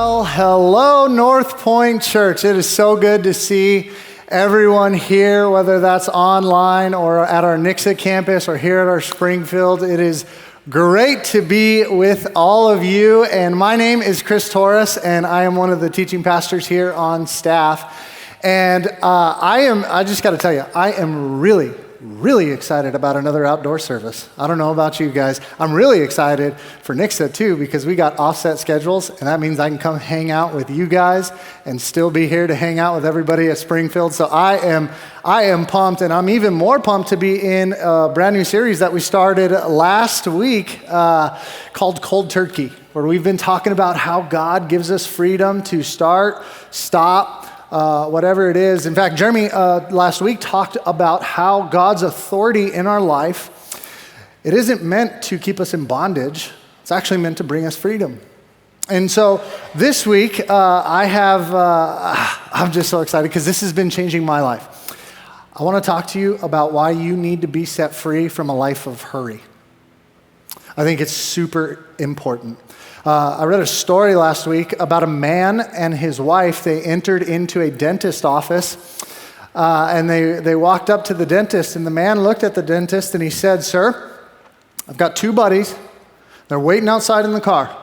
Well, hello, North Point Church. It is so good to see everyone here, whether that's online or at our Nixa campus or here at our Springfield. It is great to be with all of you. And my name is Torres, and I am one of the teaching pastors here on staff. And I just got to tell you, I am really excited about another outdoor service. I don't know about you guys. I'm really excited for Nixa too, because we got offset schedules, and that means I can come hang out with you guys and still be here to hang out with everybody at Springfield. So I am pumped, and I'm even more pumped to be in a brand new series that we started last week called Cold Turkey, where we've been talking about how God gives us freedom to start, stop, whatever it is. In fact, Jeremy last week talked about how God's authority in our life, it isn't meant to keep us in bondage. It's actually meant to bring us freedom. And so this week, I'm just so excited because this has been changing my life. I want to talk to you about why you need to be set free from a life of hurry. I think it's super important. I read a story last week about a man and his wife. They entered into a dentist office, and they walked up to the dentist, and the man looked at the dentist and he said, "Sir, I've got two buddies. They're waiting outside in the car.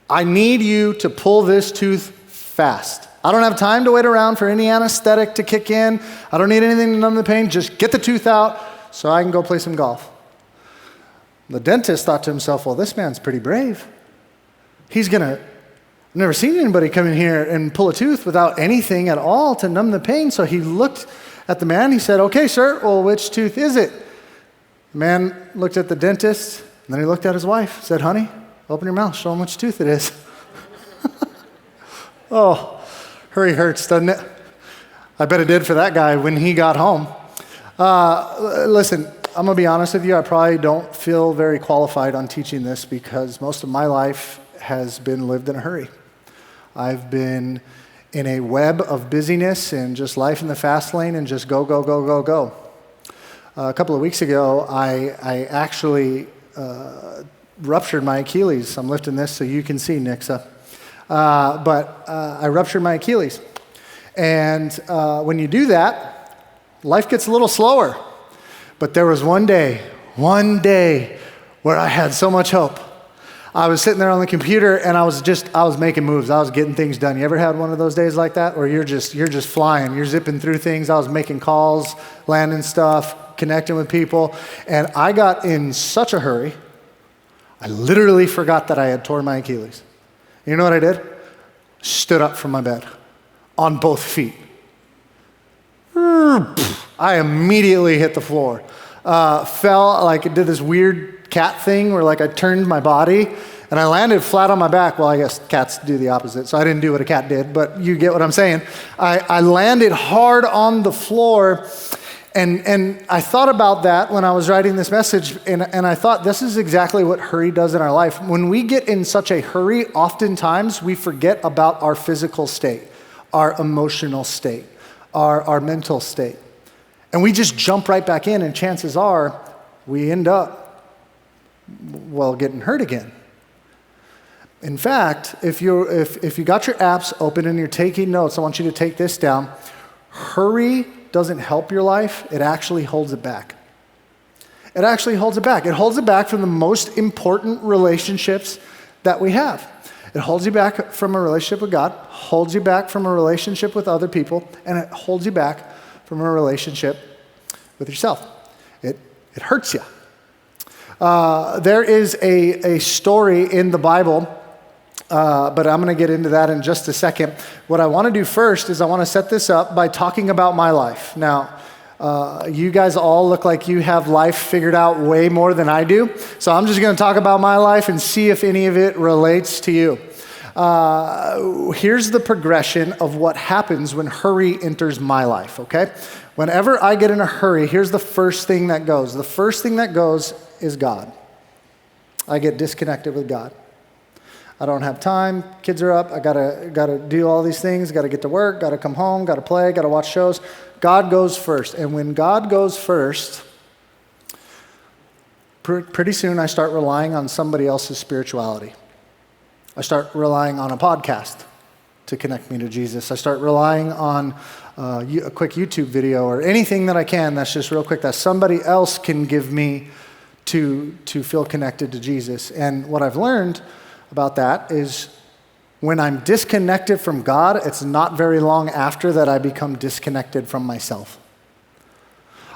I need you to pull this tooth fast. I don't have time to wait around for any anesthetic to kick in. I don't need anything to numb the pain. Just get the tooth out so I can go play some golf." The dentist thought to himself, well, this man's pretty brave. I've never seen anybody come in here and pull a tooth without anything at all to numb the pain. So he looked at the man. He said, "Okay, sir, well, which tooth is it?" The man looked at the dentist, and then he looked at his wife, said, "Honey, open your mouth, show him which tooth it is." Oh, hurry hurts, doesn't it? I bet it did for that guy when he got home. Listen, I'm going to be honest with you. I probably don't feel very qualified on teaching this because most of my life has been lived in a hurry. I've been in a web of busyness and just life in the fast lane and just go. A couple of weeks ago, I actually ruptured my Achilles. I'm lifting this so you can see, Nixa. But I ruptured my Achilles. And when you do that, life gets a little slower. But there was one day where I had so much hope. I was sitting there on the computer and I was making moves. I was getting things done. You ever had one of those days like that where you're just flying, you're zipping through things? I was making calls, landing stuff, connecting with people, and I got in such a hurry, I literally forgot that I had torn my Achilles. You know what I did? Stood up from my bed on both feet. I immediately hit the floor. Fell, like it did this weird cat thing where like I turned my body and I landed flat on my back. Well, I guess cats do the opposite, so I didn't do what a cat did, but you get what I'm saying. I landed hard on the floor, and I thought about that when I was writing this message, and I thought this is exactly what hurry does in our life. When we get in such a hurry, oftentimes we forget about our physical state, our emotional state, our mental state. And we just jump right back in, and chances are we end up, getting hurt again. In fact, if you got your apps open and you're taking notes, I want you to take this down. Hurry doesn't help your life, it actually holds it back. It actually holds it back. It holds it back from the most important relationships that we have. It holds you back from a relationship with God, holds you back from a relationship with other people, and it holds you back from a relationship with yourself. It hurts you. There is a story in the Bible, but I'm going to get into that in just a second. What I want to do first is I want to set this up by talking about my life. Now, you guys all look like you have life figured out way more than I do, so I'm just going to talk about my life and see if any of it relates to you. Here's the progression of what happens when hurry enters my life, okay? Whenever I get in a hurry, here's the first thing that goes. The first thing that goes is God. I get disconnected with God. I don't have time. Kids are up. I gotta do all these things. Gotta get to work. Gotta come home. Gotta play. Gotta watch shows. God goes first. And when God goes first, pretty soon I start relying on somebody else's spirituality. I start relying on a podcast to connect me to Jesus. I start relying on a quick YouTube video or anything that I can that's just real quick that somebody else can give me to feel connected to Jesus. And what I've learned about that is when I'm disconnected from God, it's not very long after that I become disconnected from myself.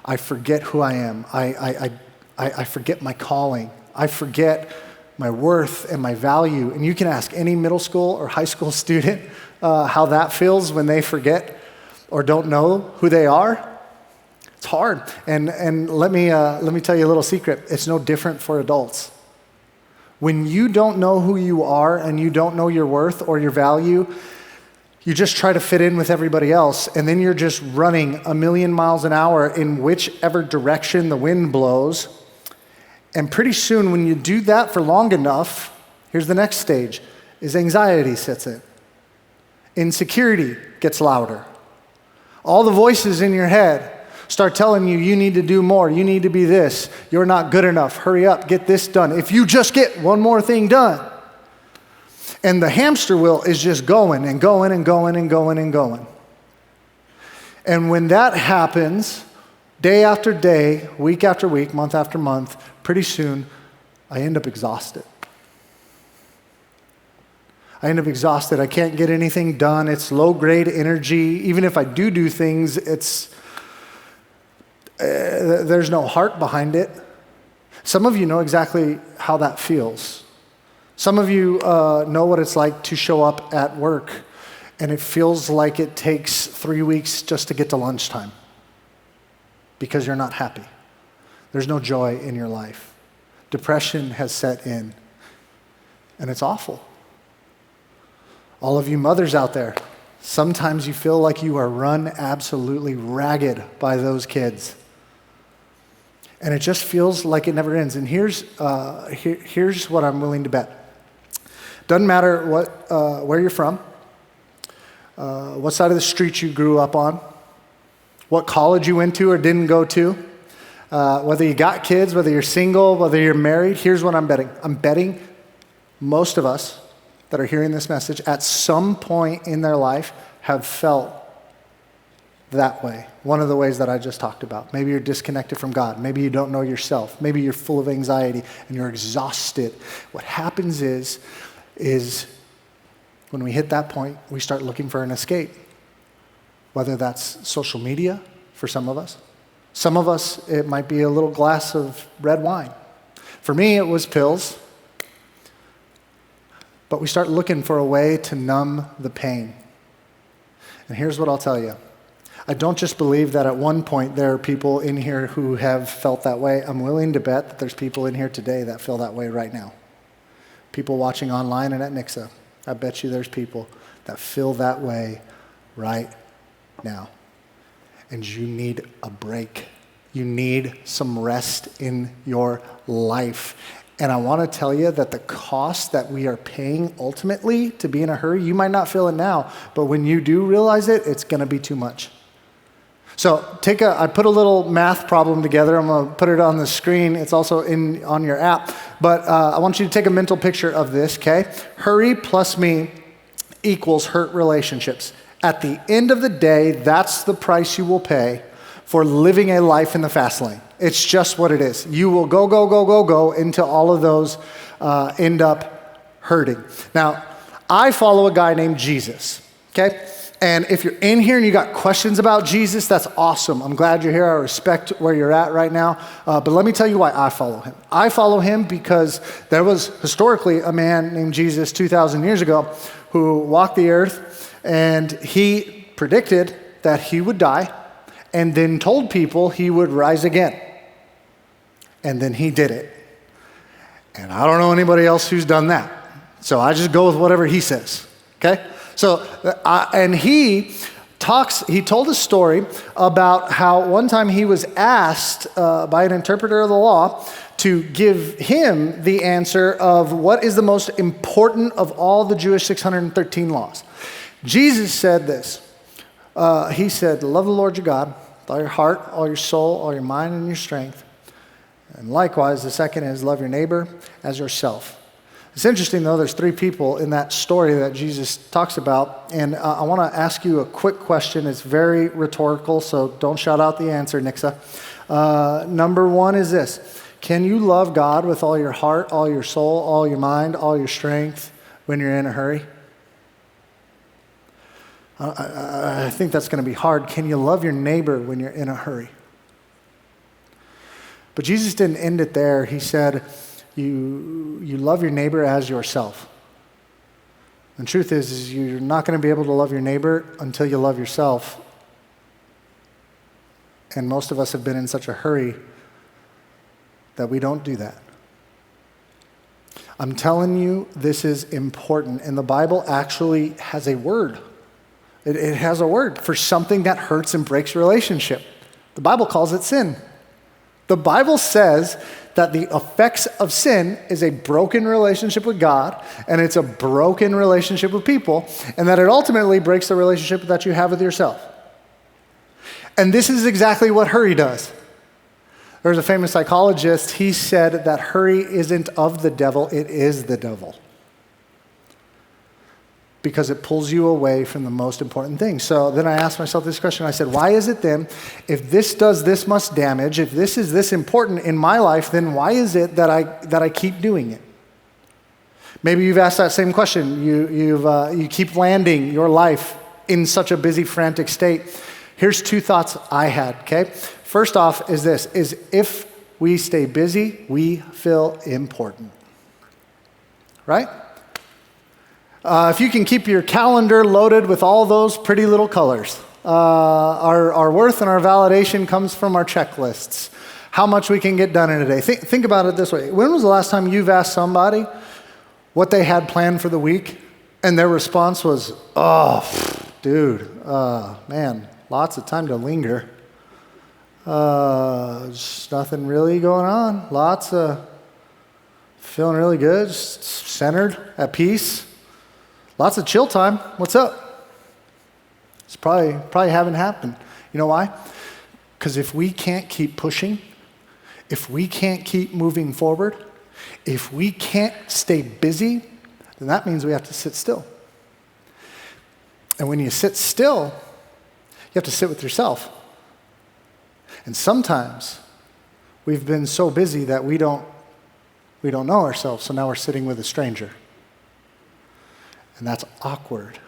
I forget who I am. I forget my calling. I forget my worth and my value. And you can ask any middle school or high school student how that feels when they forget or don't know who they are. It's hard. And let me tell you a little secret. It's no different for adults. When you don't know who you are and you don't know your worth or your value, you just try to fit in with everybody else, and then you're just running 1,000,000 miles an hour in whichever direction the wind blows. And pretty soon, when you do that for long enough, here's the next stage, is anxiety sets in. Insecurity gets louder. All the voices in your head start telling you, you need to do more, you need to be this, you're not good enough, hurry up, get this done. If you just get one more thing done. And the hamster wheel is just going and going and going and going and going. And when that happens, day after day, week after week, month after month, pretty soon, I end up exhausted. I can't get anything done. It's low-grade energy. Even if I do things, there's no heart behind it. Some of you know exactly how that feels. Some of you know what it's like to show up at work, and it feels like it takes 3 weeks just to get to lunchtime because you're not happy. There's no joy in your life. Depression has set in, and it's awful. All of you mothers out there, sometimes you feel like you are run absolutely ragged by those kids. And it just feels like it never ends. And here's what I'm willing to bet. Doesn't matter where you're from, what side of the street you grew up on, what college you went to or didn't go to, whether you got kids, whether you're single, whether you're married. Here's what I'm betting. I'm betting most of us that are hearing this message at some point in their life have felt that way. One of the ways that I just talked about. Maybe you're disconnected from God. Maybe you don't know yourself. Maybe you're full of anxiety and you're exhausted. What happens is when we hit that point, we start looking for an escape. Whether that's social media for some of us. Some of us, it might be a little glass of red wine. For me, it was pills. But we start looking for a way to numb the pain. And here's what I'll tell you. I don't just believe that at one point there are people in here who have felt that way. I'm willing to bet that there's people in here today that feel that way right now. People watching online and at Nixa. I bet you there's people that feel that way right now. And you need a break. You need some rest in your life. And I want to tell you that the cost that we are paying ultimately to be in a hurry, you might not feel it now, but when you do realize it, it's going to be too much. So I put a little math problem together. I'm going to put it on the screen. It's also on your app. But I want you to take a mental picture of this, okay? Hurry plus me equals hurt relationships. At the end of the day, that's the price you will pay for living a life in the fast lane. It's just what it is. You will go until all of those end up hurting. Now, I follow a guy named Jesus, okay? And if you're in here and you got questions about Jesus, that's awesome. I'm glad you're here. I respect where you're at right now. But let me tell you why I follow him. I follow him because there was historically a man named Jesus 2,000 years ago who walked the earth, and he predicted that he would die and then told people he would rise again. And then he did it. And I don't know anybody else who's done that. So I just go with whatever he says, okay? So, and he told a story about how one time he was asked by an interpreter of the law to give him the answer of what is the most important of all the Jewish 613 laws. Jesus said this. He said, love the Lord your God with all your heart, all your soul, all your mind, and your strength. And likewise, the second is love your neighbor as yourself. It's interesting, though, there's three people in that story that Jesus talks about, and I want to ask you a quick question. It's very rhetorical, so don't shout out the answer, Nixa. Number one is this. Can you love God with all your heart, all your soul, all your mind, all your strength when you're in a hurry? I think that's going to be hard. Can you love your neighbor when you're in a hurry? But Jesus didn't end it there. He said, you love your neighbor as yourself. The truth is you're not going to be able to love your neighbor until you love yourself. And most of us have been in such a hurry that we don't do that. I'm telling you, this is important. And the Bible actually has a word. It has a word for something that hurts and breaks relationship. The Bible calls it sin. The Bible says that the effects of sin is a broken relationship with God, and it's a broken relationship with people, and that it ultimately breaks the relationship that you have with yourself. And this is exactly what hurry does. There's a famous psychologist, he said that hurry isn't of the devil, it is the devil. Because it pulls you away from the most important thing. So then I asked myself this question. I said, why is it then, if this does this much damage, if this is this important in my life, then why is it that I keep doing it? Maybe you've asked that same question. You keep landing your life in such a busy, frantic state. Here's two thoughts I had, okay? First off is this, is if we stay busy, we feel important, right? If you can keep your calendar loaded with all those pretty little colors, our worth and our validation comes from our checklists, how much we can get done in a day. Think about it this way. When was the last time you've asked somebody what they had planned for the week, and their response was, oh, dude, man, lots of time to linger. Just nothing really going on. Lots of feeling really good, just centered, at peace. Lots of chill time. What's up? It's probably haven't happened. You know why? Because if we can't keep pushing, if we can't keep moving forward, if we can't stay busy, then that means we have to sit still. And when you sit still, you have to sit with yourself. And sometimes we've been so busy that we don't know ourselves, so now we're sitting with a stranger. And that's awkward.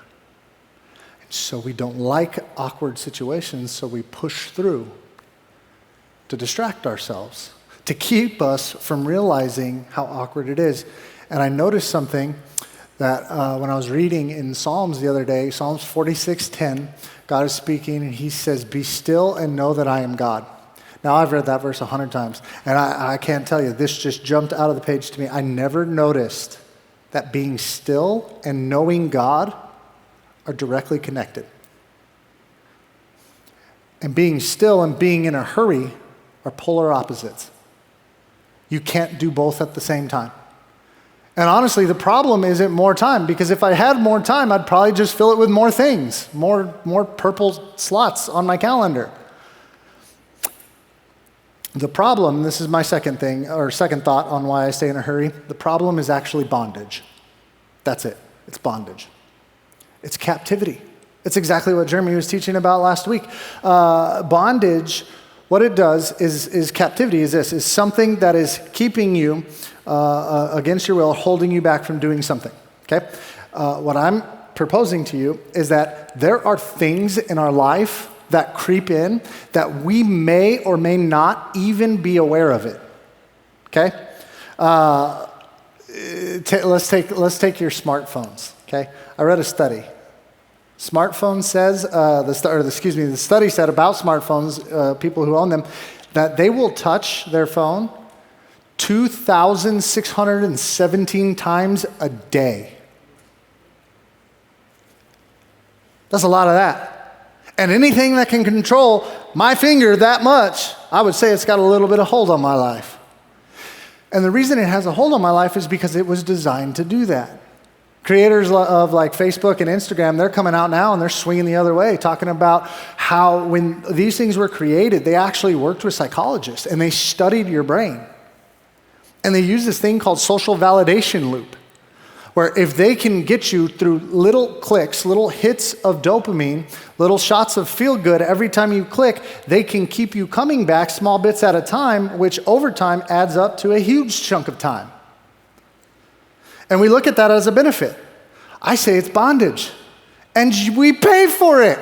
And so we don't like awkward situations, so we push through to distract ourselves, to keep us from realizing how awkward it is. And I noticed something that when I was reading in Psalms the other day, Psalms 46:10, God is speaking, and he says, be still and know that I am God. Now, I've read that verse 100 times, and I can't tell you, this just jumped out of the page to me. I never noticed that being still and knowing God are directly connected. And being still and being in a hurry are polar opposites. You can't do both at the same time. And honestly, the problem isn't more time, because if I had more time, I'd probably just fill it with more things, more purple slots on my calendar. The problem, this is my second thought on why I stay in a hurry. The problem is actually bondage. That's it. It's bondage. It's captivity. It's exactly what Jeremy was teaching about last week. Bondage, what it does is captivity is something that is keeping you against your will, holding you back from doing something, okay? What I'm proposing to you is that there are things in our life that creep in that we may or may not even be aware of it, okay? Let's take your smartphones, okay? I read a study. Smartphone says, the study said about smartphones, people who own them, that they will touch their phone 2,617 times a day. That's a lot of that. And anything that can control my finger that much, I would say it's got a little bit of hold on my life. And the reason it has a hold on my life is because it was designed to do that. Creators of like Facebook and Instagram, they're coming out now and they're swinging the other way, talking about how when these things were created, they actually worked with psychologists and they studied your brain. And they used this thing called social validation loop. where if they can get you through little clicks, little hits of dopamine, little shots of feel good every time you click, they can keep you coming back small bits at a time, which over time adds up to a huge chunk of time. And we look at that as a benefit. I say it's bondage, and we pay for it.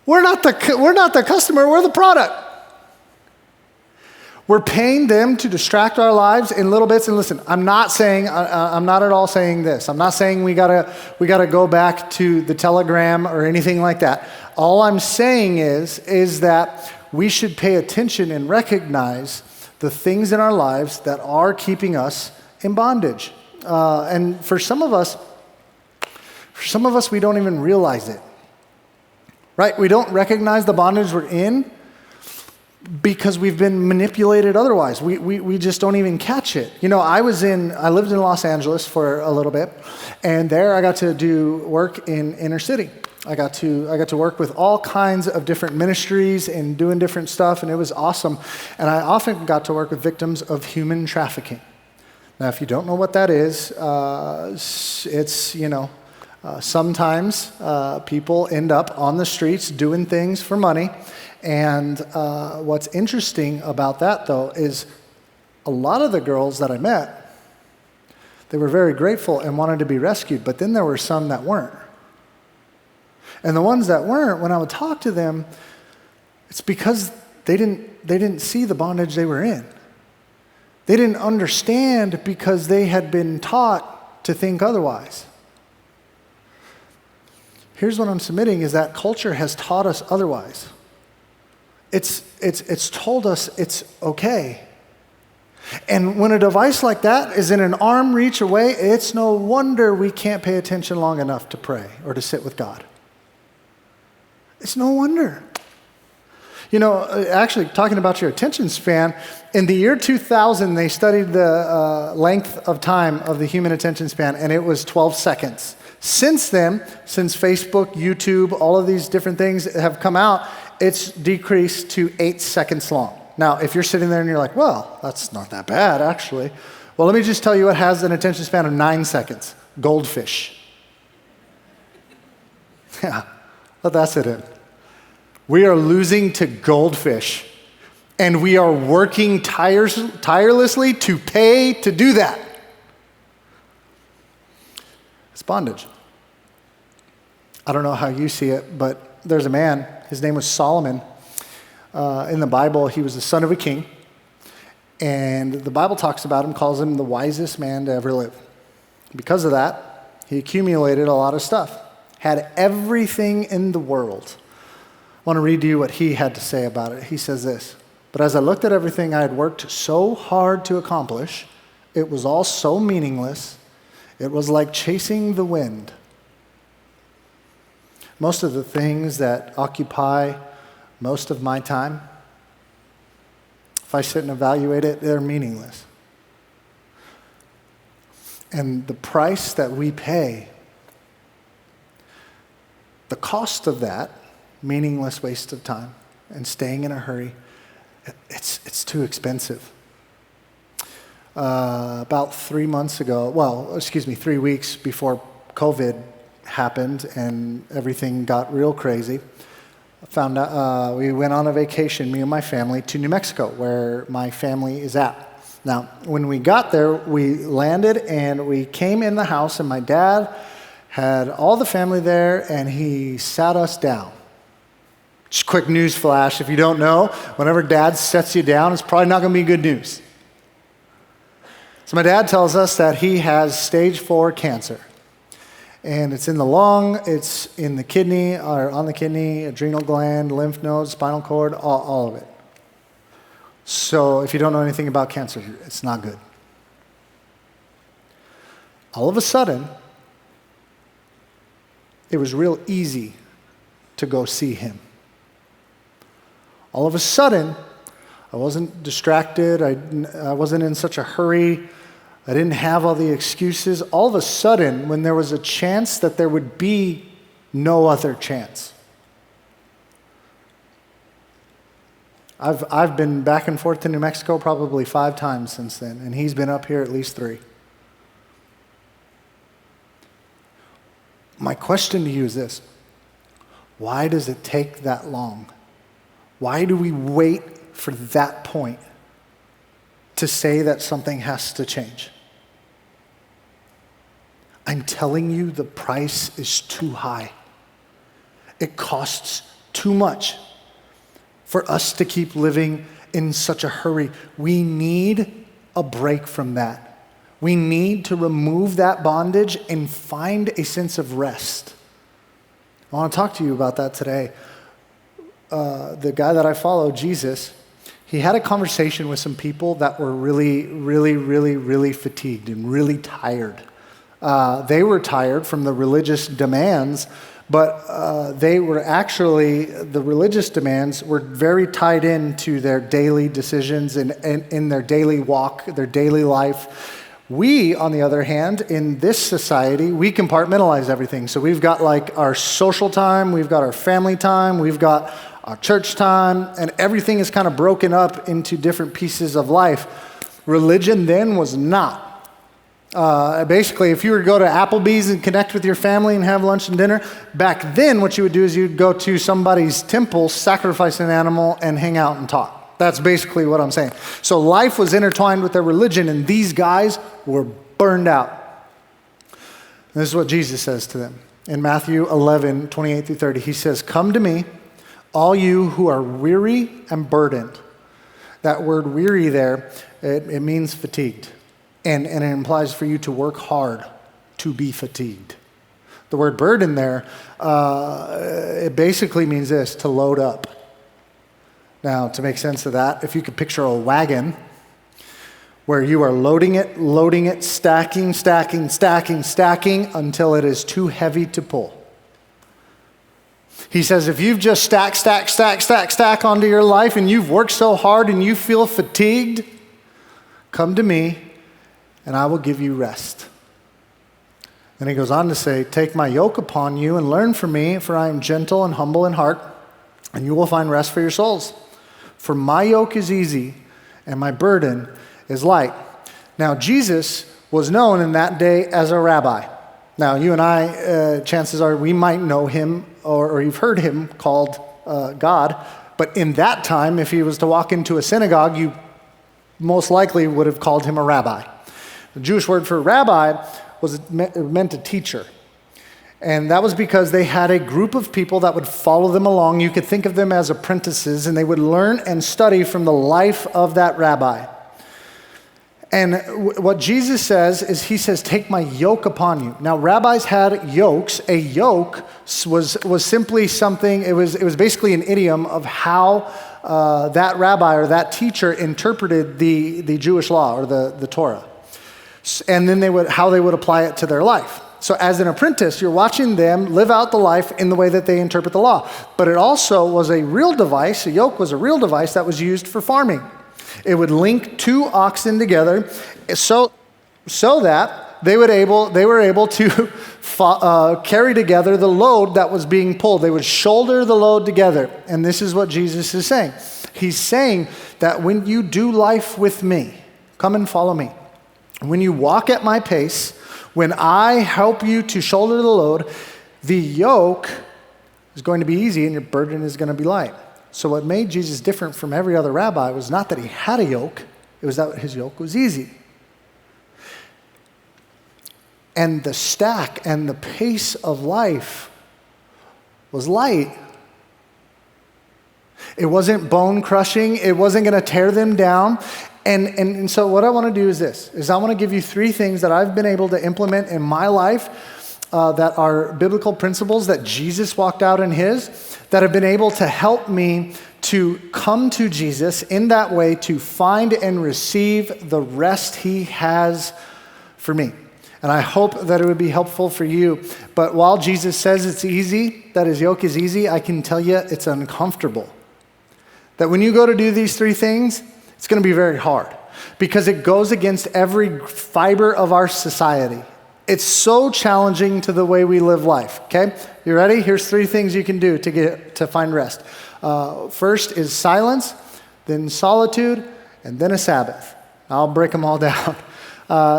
We're not the customer, we're the product. We're paying them to distract our lives in little bits. And listen, I'm not at all saying this. I'm not saying we gotta go back to the telegram or anything like that. All I'm saying is that we should pay attention and recognize the things in our lives that are keeping us in bondage. And for some of us, we don't even realize it. Right? We don't recognize the bondage we're in because we've been manipulated otherwise. We just don't even catch it. You know, I lived in Los Angeles for a little bit, and there I got to do work in inner city. I got to work with all kinds of different ministries and doing different stuff, and it was awesome. And I often got to work with victims of human trafficking. Now, if you don't know what that is, it's, sometimes people end up on the streets doing things for money. And what's interesting about that, though, is a lot of the girls that I met, they were very grateful and wanted to be rescued, but then there were some that weren't. And the ones that weren't, when I would talk to them, it's because they didn't see the bondage they were in. They didn't understand because they had been taught to think otherwise. Here's what I'm submitting is that culture has taught us otherwise. It's told us it's okay. And when a device like that is in an arm reach away, it's no wonder we can't pay attention long enough to pray or to sit with God. It's no wonder. You know, actually, talking about your attention span, in the year 2000, they studied the length of time of the human attention span, and it was 12 seconds. Since then, since Facebook, YouTube, all of these different things have come out, it's decreased to 8 seconds long. Now, if you're sitting there and you're like, well, that's not that bad, actually. Well, let me just tell you what has an attention span of 9 seconds. Goldfish. Yeah, let that sit in. We are losing to goldfish, and we are working tirelessly to pay to do that. It's bondage. I don't know how you see it, but there's a man, his name was Solomon. In the Bible, he was the son of a king, and the Bible talks about him, calls him the wisest man to ever live. Because of that, he accumulated a lot of stuff, had everything in the world. I want to read to you what he had to say about it. He says this, "But as I looked at everything I had worked so hard to accomplish, it was all so meaningless. It was like chasing the wind." Most of the things that occupy most of my time, if I sit and evaluate it, they're meaningless. And the price that we pay, the cost of that, meaningless waste of time and staying in a hurry, it's too expensive. About 3 weeks before COVID happened and everything got real crazy, found out we went on a vacation, me and my family, to New Mexico, where my family is at. Now, when we got there, we landed and we came in the house, and my dad had all the family there, and he sat us down. Just quick news flash, if you don't know, whenever dad sets you down, it's probably not going to be good news. So my dad tells us that he has stage 4 cancer. And it's in the lung, it's in the kidney, or on the kidney, adrenal gland, lymph nodes, spinal cord, all of it. So if you don't know anything about cancer, it's not good. All of a sudden, it was real easy to go see him. All of a sudden, I wasn't distracted. I wasn't in such a hurry. I didn't have all the excuses. All of a sudden, when there was a chance that there would be no other chance. I've been back and forth to New Mexico probably 5 times since then, and he's been up here at least 3. My question to you is this: why does it take that long? Why do we wait for that point to say that something has to change? I'm telling you, the price is too high. It costs too much for us to keep living in such a hurry. We need a break from that. We need to remove that bondage and find a sense of rest. I want to talk to you about that today. The guy that I follow, Jesus, he had a conversation with some people that were really fatigued and really tired. They were tired from the religious demands, but the religious demands were very tied into their daily decisions and in their daily walk, their daily life. We, on the other hand, in this society, we compartmentalize everything. So we've got like our social time, we've got our family time, we've got our church time, and everything is kind of broken up into different pieces of life. Religion then was not. Basically, if you were to go to Applebee's and connect with your family and have lunch and dinner, back then what you would do is you'd go to somebody's temple, sacrifice an animal, and hang out and talk. That's basically what I'm saying. So life was intertwined with their religion, and these guys were burned out. And this is what Jesus says to them. In Matthew 11, 28 through 30, he says, "Come to me, all you who are weary and burdened." That word weary there, it means fatigued. And it implies for you to work hard to be fatigued. The word burden there, it basically means this: to load up. Now, to make sense of that, if you could picture a wagon where you are loading it, stacking until it is too heavy to pull. He says, if you've just stack onto your life and you've worked so hard and you feel fatigued, come to me and I will give you rest. Then he goes on to say, take my yoke upon you and learn from me, for I am gentle and humble in heart, and you will find rest for your souls. For my yoke is easy and my burden is light. Now, Jesus was known in that day as a rabbi. Now, you and I, chances are we might know him or you've heard him called God. But in that time, if he was to walk into a synagogue, you most likely would have called him a rabbi. The Jewish word for rabbi meant a teacher. And that was because they had a group of people that would follow them along. You could think of them as apprentices, and they would learn and study from the life of that rabbi. And what Jesus says is, he says, take my yoke upon you. Now, rabbis had yokes. A yoke was simply something, it was basically an idiom of how that rabbi or that teacher interpreted the Jewish law or the Torah. And then how they would apply it to their life. So as an apprentice, you're watching them live out the life in the way that they interpret the law. But it also was a real device. A yoke was a real device that was used for farming. It would link two oxen together so that they were able to carry together the load that was being pulled. They would shoulder the load together. And this is what Jesus is saying. He's saying that when you do life with me, come and follow me. When you walk at my pace, when I help you to shoulder the load, the yoke is going to be easy and your burden is going to be light. So what made Jesus different from every other rabbi was not that he had a yoke, it was that his yoke was easy. And the stack and the pace of life was light. It wasn't bone crushing. It wasn't going to tear them down. And so what I want to do is I want to give you 3 things that I've been able to implement in my life that are biblical principles that Jesus walked out in his, that have been able to help me to come to Jesus in that way, to find and receive the rest he has for me. And I hope that it would be helpful for you. But while Jesus says it's easy, that his yoke is easy, I can tell you it's uncomfortable. That when you go to do these 3 things, it's going to be very hard because it goes against every fiber of our society. It's so challenging to the way we live life, okay? You ready? Here's 3 things you can do to find rest. First is silence, then solitude, and then a Sabbath. I'll break them all down.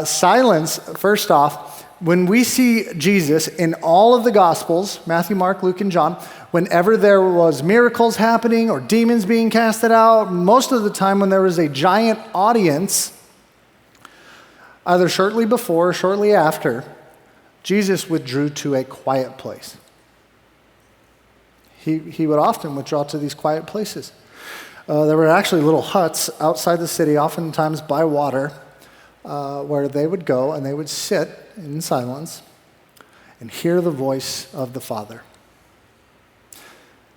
Silence, first off, when we see Jesus in all of the Gospels, Matthew, Mark, Luke, and John, whenever there was miracles happening or demons being casted out, most of the time when there was a giant audience, either shortly before or shortly after, Jesus withdrew to a quiet place. He would often withdraw to these quiet places. There were actually little huts outside the city, oftentimes by water, where they would go and they would sit in silence and hear the voice of the Father.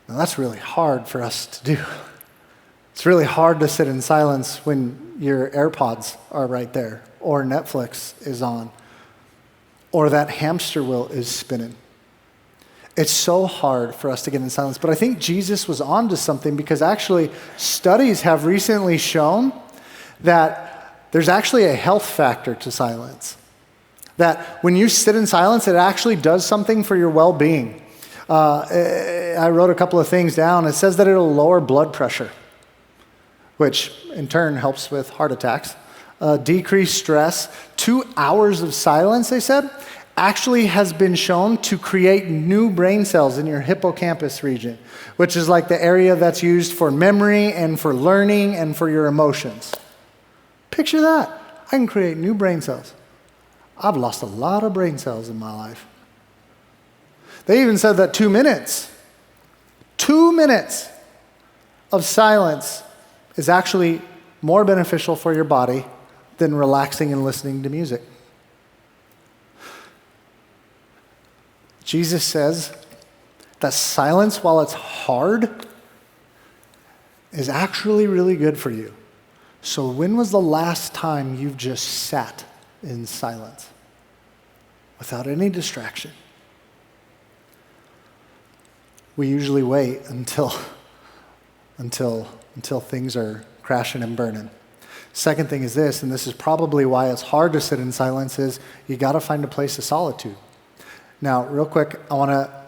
Now that's really hard for us to do. It's really hard to sit in silence when your AirPods are right there, or Netflix is on, or that hamster wheel is spinning. It's so hard for us to get in silence. But I think Jesus was onto something, because actually studies have recently shown that there's actually a health factor to silence. That when you sit in silence, it actually does something for your well-being. I wrote a couple of things down. It says that it'll lower blood pressure, which in turn helps with heart attacks. Decrease stress. 2 hours of silence, they said, actually has been shown to create new brain cells in your hippocampus region, which is like the area that's used for memory and for learning and for your emotions. Picture that. I can create new brain cells. I've lost a lot of brain cells in my life. They even said that 2 minutes of silence is actually more beneficial for your body than relaxing and listening to music. Jesus says that silence, while it's hard, is actually really good for you. So when was the last time you've just sat in silence without any distraction? We usually wait until things are crashing and burning. Second thing is this, and this is probably why it's hard to sit in silence, is you got to find a place of solitude. Now, real quick, I want to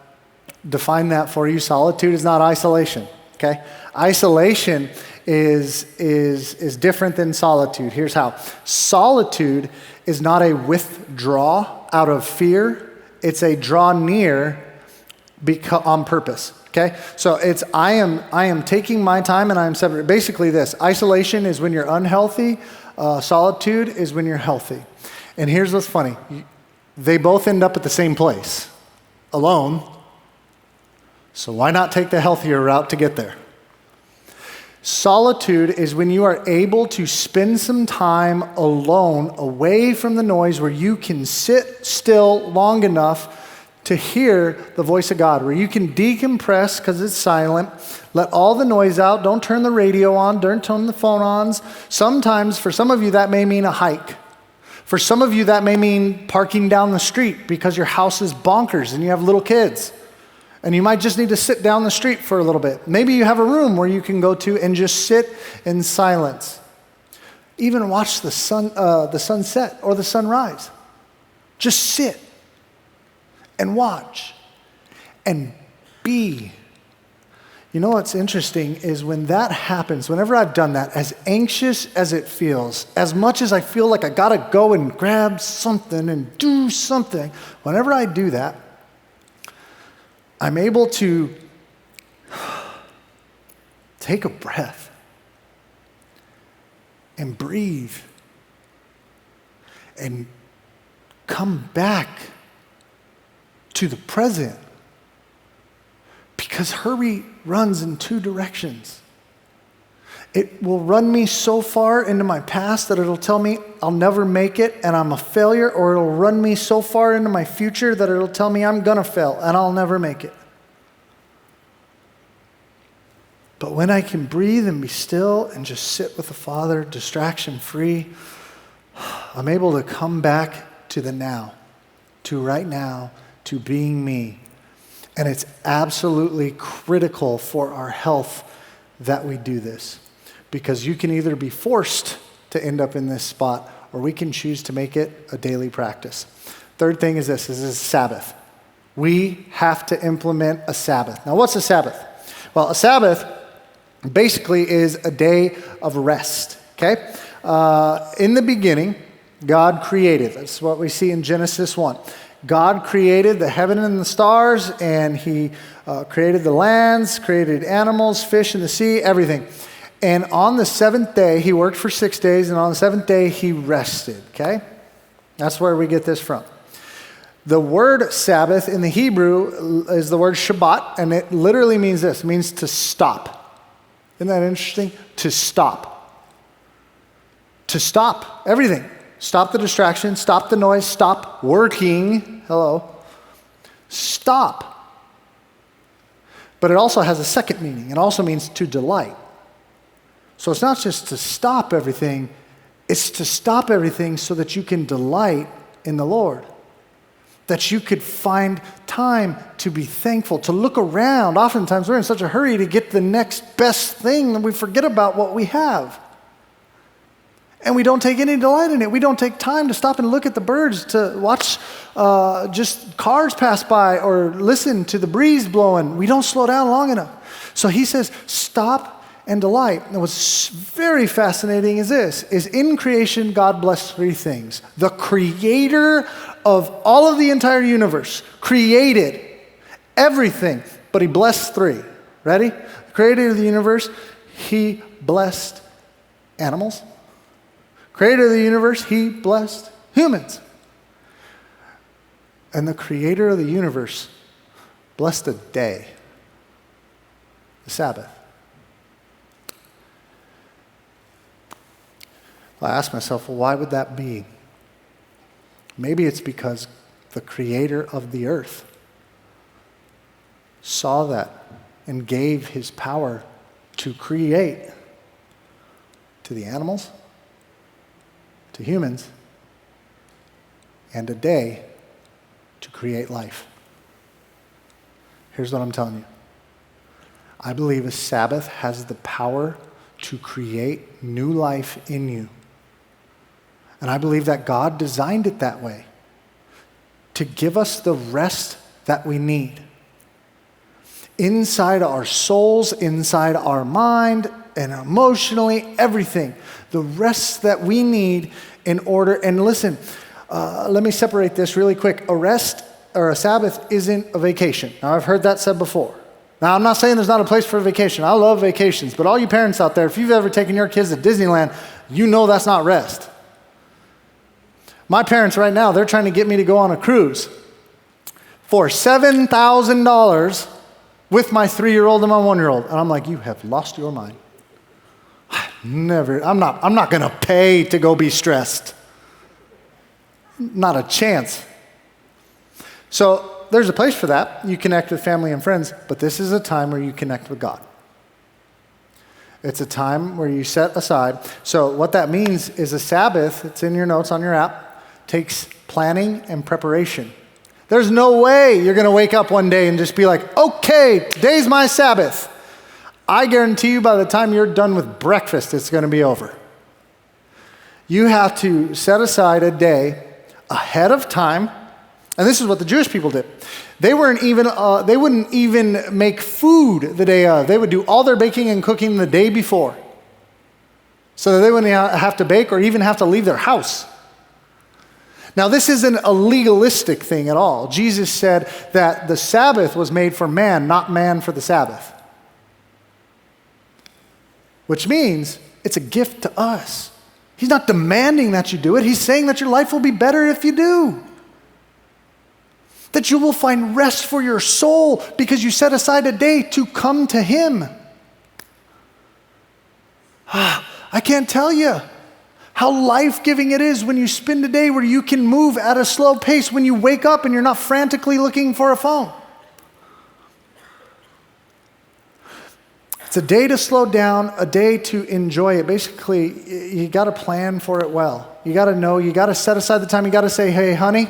define that for you. Solitude is not isolation, okay? Isolation is different than solitude. Here's how. Solitude is not a withdraw out of fear. It's a draw near on purpose, okay? So it's I am taking my time and I am separate. Basically this, isolation is when you're unhealthy. Solitude is when you're healthy. And here's what's funny. They both end up at the same place, alone. So why not take the healthier route to get there? Solitude is when you are able to spend some time alone, away from the noise, where you can sit still long enough to hear the voice of God, where you can decompress because it's silent, let all the noise out, don't turn the radio on, don't turn the phone on. Sometimes, for some of you, that may mean a hike. For some of you, that may mean parking down the street because your house is bonkers and you have little kids. And you might just need to sit down the street for a little bit. Maybe you have a room where you can go to and just sit in silence. Even watch the sunset or the sunrise. Just sit and watch and be. You know what's interesting is when that happens, whenever I've done that, as anxious as it feels, as much as I feel like I gotta go and grab something and do something, whenever I do that, I'm able to take a breath and breathe and come back to the present. Because hurry runs in two directions. It will run me so far into my past that it'll tell me I'll never make it and I'm a failure, or it'll run me so far into my future that it'll tell me I'm gonna fail and I'll never make it. But when I can breathe and be still and just sit with the Father, distraction free, I'm able to come back to the now, to right now, to being me. And it's absolutely critical for our health that we do this. Because you can either be forced to end up in this spot, or we can choose to make it a daily practice. Third thing is this is Sabbath. We have to implement a Sabbath. Now, what's a Sabbath? Well, a Sabbath basically is a day of rest, okay? In the beginning, God created. That's what we see in Genesis 1. God created the heaven and the stars, and he created the lands, created animals, fish in the sea, everything. And on the seventh day, he worked for 6 days, and on the seventh day, he rested, okay? That's where we get this from. The word Sabbath in the Hebrew is the word Shabbat, and it literally means this. It means to stop. Isn't that interesting? To stop. To stop everything. Stop the distraction, stop the noise, stop working. Hello. Stop. But it also has a second meaning. It also means to delight. So it's not just to stop everything, it's to stop everything so that you can delight in the Lord. That you could find time to be thankful, to look around. Oftentimes we're in such a hurry to get the next best thing that we forget about what we have. And we don't take any delight in it. We don't take time to stop and look at the birds, to watch just cars pass by or listen to the breeze blowing. We don't slow down long enough. So he says, stop and delight. And what's very fascinating is this, is in creation, God blessed three things. The creator of all of the entire universe created everything, but he blessed three. Ready? The creator of the universe, he blessed animals. Creator of the universe, he blessed humans. And the creator of the universe blessed a day, the Sabbath. I asked myself, well, why would that be? Maybe it's because the creator of the earth saw that and gave his power to create to the animals, to humans, and a day to create life. Here's what I'm telling you. I believe a Sabbath has the power to create new life in you. And I believe that God designed it that way, to give us the rest that we need. Inside our souls, inside our mind, and emotionally, everything. The rest that we need in order, and listen, let me separate this really quick. A rest or a Sabbath isn't a vacation. Now, I've heard that said before. Now, I'm not saying there's not a place for a vacation. I love vacations, but all you parents out there, if you've ever taken your kids to Disneyland, you know that's not rest. My parents right now, they're trying to get me to go on a cruise for $7,000 with my 3-year-old and my 1-year-old. And I'm like, you have lost your mind. I'm not going to pay to go be stressed. Not a chance. So there's a place for that. You connect with family and friends, but this is a time where you connect with God. It's a time where you set aside. So what that means is a Sabbath, it's in your notes on your app, takes planning and preparation. There's no way you're going to wake up one day and just be like, okay, today's my Sabbath. I guarantee you by the time you're done with breakfast, it's going to be over. You have to set aside a day ahead of time. And this is what the Jewish people did. They wouldn't even make food the day of. They would do all their baking and cooking the day before, so that they wouldn't have to bake or even have to leave their house. Now, this isn't a legalistic thing at all. Jesus said that the Sabbath was made for man, not man for the Sabbath. Which means it's a gift to us. He's not demanding that you do it. He's saying that your life will be better if you do. That you will find rest for your soul because you set aside a day to come to Him. I can't tell you how life-giving it is when you spend a day where you can move at a slow pace, when you wake up and you're not frantically looking for a phone. It's a day to slow down, a day to enjoy it. Basically, you got to plan for it well. You got to know, you got to set aside the time. You got to say, hey, honey,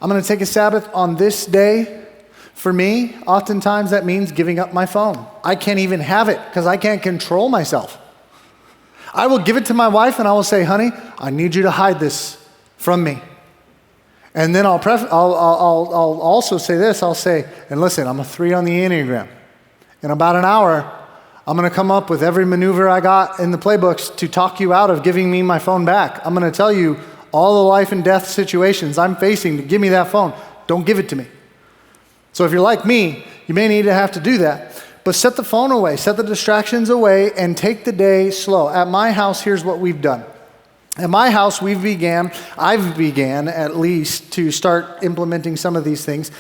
I'm going to take a Sabbath on this day. For me, oftentimes that means giving up my phone. I can't even have it because I can't control myself. I will give it to my wife and I will say, honey, I need you to hide this from me. And then I'll also say this. I'll say, and listen, I'm a 3 on the Enneagram. In about an hour, I'm going to come up with every maneuver I got in the playbooks to talk you out of giving me my phone back. I'm going to tell you all the life and death situations I'm facing to give me that phone. Don't give it to me. So if you're like me, you may need to have to do that. But set the phone away, set the distractions away, and take the day slow. At my house, here's what we've done. At my house, I've began at least to start implementing some of these things.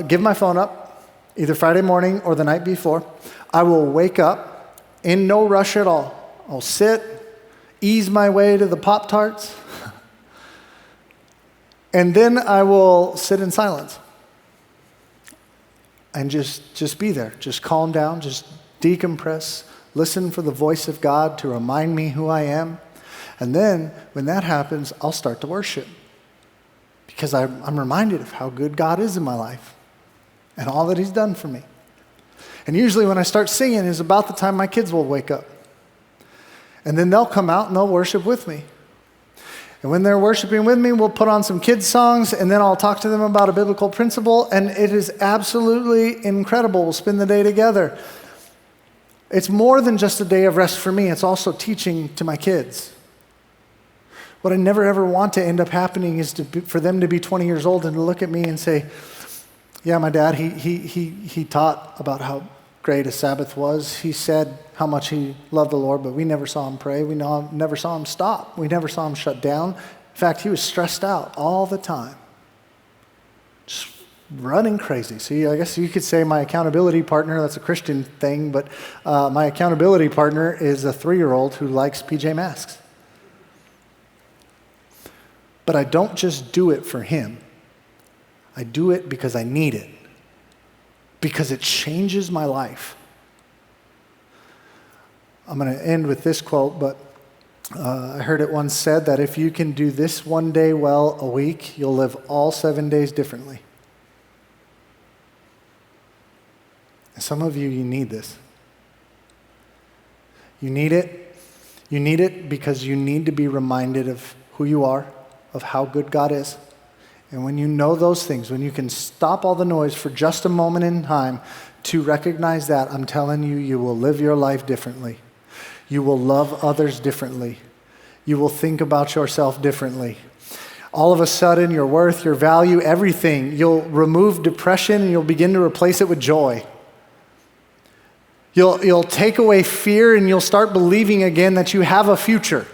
Give my phone up, either Friday morning or the night before. I will wake up in no rush at all. I'll sit, ease my way to the Pop-Tarts, and then I will sit in silence and just be there. Just calm down, just decompress, listen for the voice of God to remind me who I am. And then when that happens, I'll start to worship because I'm reminded of how good God is in my life and all that he's done for me. And usually when I start singing is about the time my kids will wake up. And then they'll come out and they'll worship with me. And when they're worshiping with me, we'll put on some kids' songs, and then I'll talk to them about a biblical principle, and it is absolutely incredible. We'll spend the day together. It's more than just a day of rest for me. It's also teaching to my kids. What I never ever want to end up happening is for them to be 20 years old and to look at me and say, yeah, my dad, he taught about how great a Sabbath was. He said how much he loved the Lord, but we never saw him pray. We never saw him stop. We never saw him shut down. In fact, he was stressed out all the time, just running crazy. See, I guess you could say my accountability partner, that's a Christian thing, but my accountability partner is a 3-year-old who likes PJ Masks. But I don't just do it for him. I do it because I need it. Because it changes my life. I'm going to end with this quote, but I heard it once said that if you can do this one day well a week, you'll live all 7 days differently. And some of you need this. You need it. You need it because you need to be reminded of who you are, of how good God is. And when you know those things, when you can stop all the noise for just a moment in time to recognize that, I'm telling you, you will live your life differently. You will love others differently. You will think about yourself differently. All of a sudden, your worth, your value, everything, you'll remove depression and you'll begin to replace it with joy. You'll take away fear and you'll start believing again that you have a future.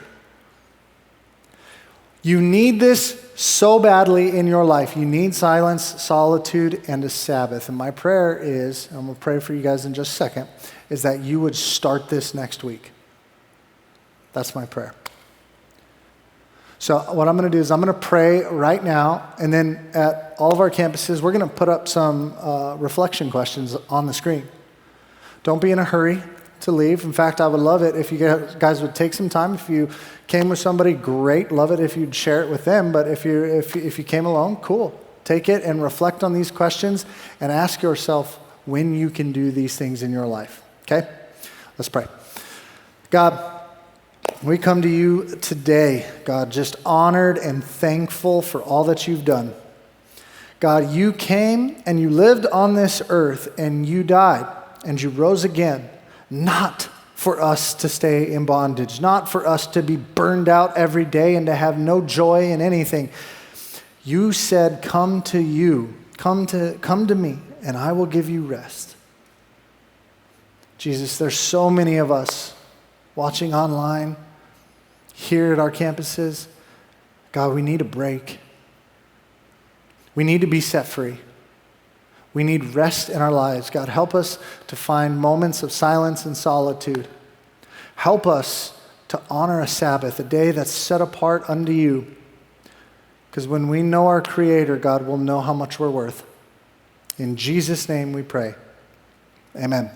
You need this so badly in your life. You need silence, solitude, and a Sabbath. And my prayer is, and I'm going to pray for you guys in just a second, is that you would start this next week. That's my prayer. So what I'm going to do is I'm going to pray right now, and then at all of our campuses, we're going to put up some reflection questions on the screen. Don't be in a hurry to leave. In fact, I would love it if you guys would take some time. If you came with somebody, great. Love it if you'd share it with them. But if you came alone, cool. Take it and reflect on these questions and ask yourself when you can do these things in your life. Okay? Let's pray. God, we come to you today, God, just honored and thankful for all that you've done. God, you came and you lived on this earth and you died and you rose again. Not for us to stay in bondage, not for us to be burned out every day and to have no joy in anything. You said, come to you, come to me, and I will give you rest. Jesus, there's so many of us watching online, here at our campuses. God, we need a break. We need to be set free. We need rest in our lives. God, help us to find moments of silence and solitude. Help us to honor a Sabbath, a day that's set apart unto you. Because when we know our Creator, God, we'll know how much we're worth. In Jesus' name we pray. Amen.